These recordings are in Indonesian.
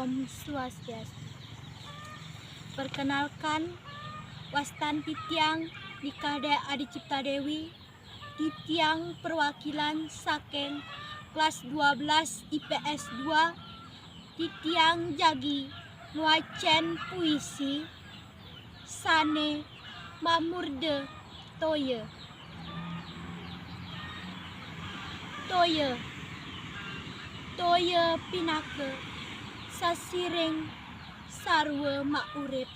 Om Swastiastu. Perkenalkan, Wastan Titiang Nikade Adi Cipta Dewi, Titiang perwakilan saking kelas 12 IPS 2, Titiang jagi nuacen puisi sane mamurde toye. Toye pinake sasiring sarwa maurip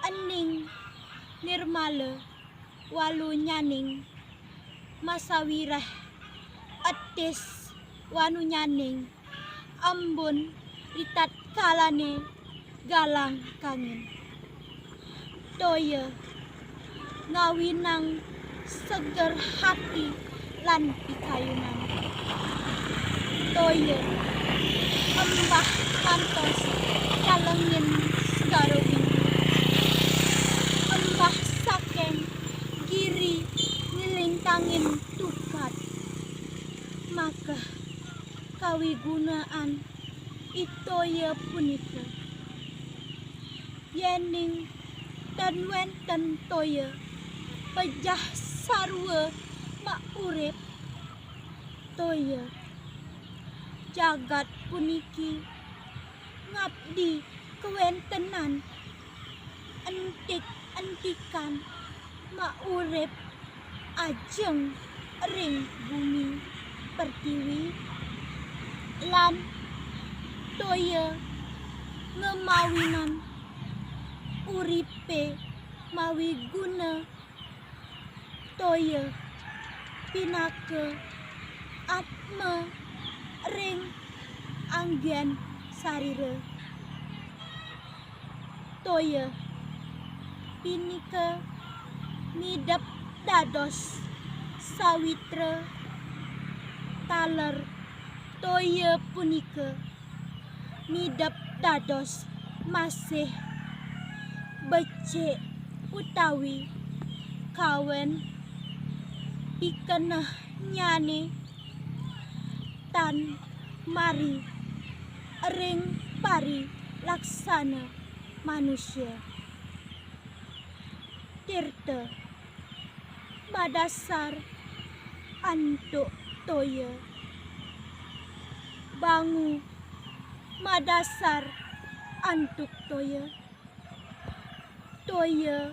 ening nirmale walu nyaning masawireh etis wanu nyaning ambun ritat kalane galang kangin. Toye ngawinang seger hati lan pikayunan. Toye embah kantos kalengin segara wingi. Embah saking giri ngilintangin tukat. Maka kawigunaan itoye punika. Yening dan wenten toye pejah sarwa maurip. Toye jagat puniki ngabdi kewentenan entik-entikan maurip ajeng ring bumi pertiwi lan toye ngemawinan uripe mawi guna. Toye pinake atma ring anggen sarire. Toye pinike midep dados sawitra taler. Toye punika midep dados masih becik utawi kawen pikeneh nyane tan mari ring pari laksana manusia. Tirta madasar antuk toye, bangu madasar antuk toye. Toye